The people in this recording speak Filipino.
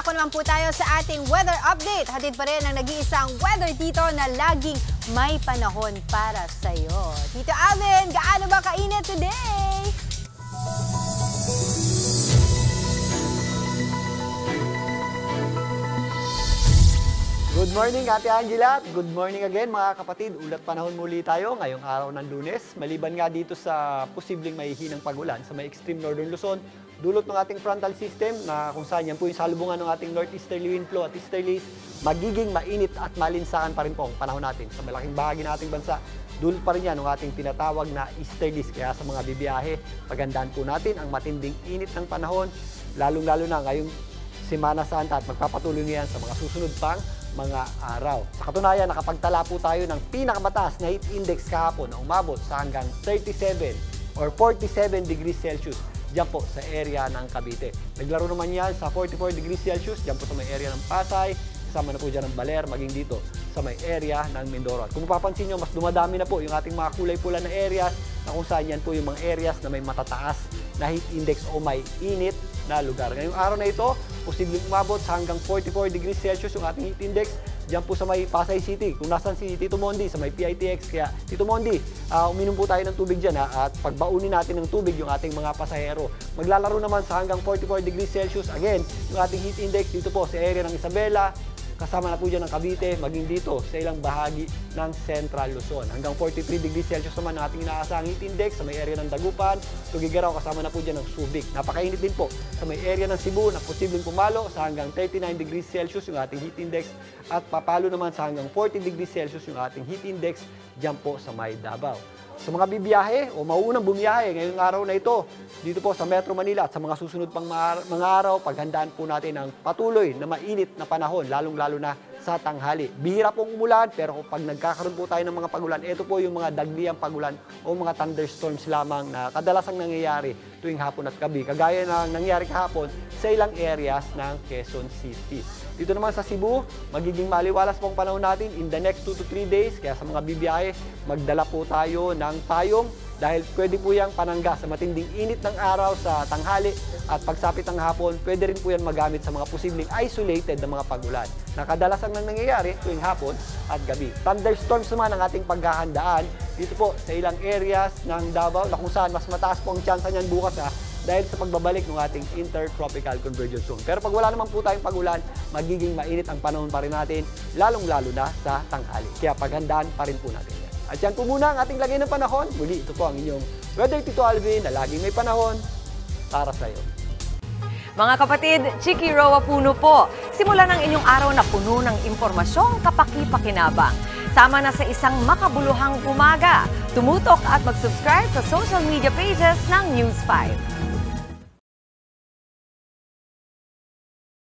Dumako naman po tayo sa ating weather update. Hatid pa rin ang nag-iisang weather dito na laging may panahon para sa'yo. Tito Alvin, gaano ba kainit today? Good morning, Ate Angela. Good morning again, mga kapatid. Ulat panahon muli tayo ngayong araw ng Lunes. Maliban nga dito sa posibleng mahihinang pag-ulan sa may extreme northern Luzon, dulot ng ating frontal system na kung saan yan po yung salubungan ng ating northeasterly wind flow at easterlies, magiging mainit at malinsangan pa rin po ang panahon natin sa malaking bahagi ng ating bansa. Dulot pa rin yan ng ating tinatawag na easterlies. Kaya sa mga bibiyahe, pagandaan po natin ang matinding init ng panahon, lalong-lalo na ngayong Semana Santa at magpapatuloy niyan sa mga susunod pang mga araw. Sa katunayan, nakapagtala po tayo ng pinakamataas na heat index kahapon na umabot sa hanggang 37 or 47 degrees Celsius dyan po sa area ng Cavite. Naglaro naman yan sa 44 degrees Celsius dyan po sa may area ng Pasay, kasama na po dyan ng Baler, maging dito sa may area ng Mindoro. At kung mapapansin nyo, mas dumadami na po yung ating mga kulay pula na areas na kung saan yan po yung mga areas na may matataas na heat index o may init na lugar. Ngayong araw na ito, posibleng umabot sa hanggang 44 degrees Celsius yung ating heat index dyan po sa may Pasay City. Kung nasan si Tito Mondi sa may PITX, kaya Tito Mondi, uminom po tayo ng tubig dyan at pagbaunin natin ng tubig yung ating mga pasahero. Maglalaro naman sa hanggang 44 degrees Celsius. Again, yung ating heat index dito po sa area ng Isabela, kasama na po dyan ng Cavite, maging dito sa ilang bahagi ng Central Luzon. Hanggang 43 degrees Celsius naman ang ating inaasahang heat index sa may area ng Dagupan, Tuguegarao, kasama na po dyan ng Subic. Napakainit din po sa may area ng Cebu na posibleng pumalo sa hanggang 39 degrees Celsius yung ating heat index at papalo naman sa hanggang 40 degrees Celsius yung ating heat index dyan po sa may Davao. Sa mga bibiyahe o mauunang bumiyahe ngayong araw na ito, dito po sa Metro Manila at sa mga susunod pang mga araw, paghandaan po natin ang patuloy na mainit na panahon, lalong-lalo na sa tanghali. Bihira pong umulan, pero pag nagkakaroon po tayo ng mga pagulan, ito po yung mga dagliang pagulan o mga thunderstorms lamang na kadalasang nangyayari tuwing hapon at gabi. Kagaya ng nangyari kahapon sa ilang areas ng Quezon City. Dito naman sa Cebu, magiging maliwalas pong panahon natin in the next 2 to 3 days. Kaya sa mga bibiyahe, magdala po tayo ng payong dahil pwede po yung panangga sa matinding init ng araw sa tanghali at pagsapit ng hapon, pwede rin po yan magamit sa mga posibleng isolated na mga pagulan na kadalasang nangyayari tuwing hapon at gabi. Thunderstorms naman ang ating paghahandaan dito po sa ilang areas ng Davao na kung saan mas mataas po ang tsansa niyan bukas dahil sa pagbabalik ng ating intertropical convergence zone. Pero pag wala naman po tayong pagulan, magiging mainit ang panahon pa rin natin, lalong-lalo na sa tanghali. Kaya paghandaan pa rin po natin yan. At yan po muna ang ating lagay ng panahon. Muli, ito po ang inyong Weather Tito Alvin na laging may panahon para sa iyo. Mga kapatid, Chiki Roa Puno po. Simulan ang inyong araw na puno ng impormasyong kapaki-pakinabang. Sama na sa isang makabuluhang umaga. Tumutok at mag-subscribe sa social media pages ng News 5.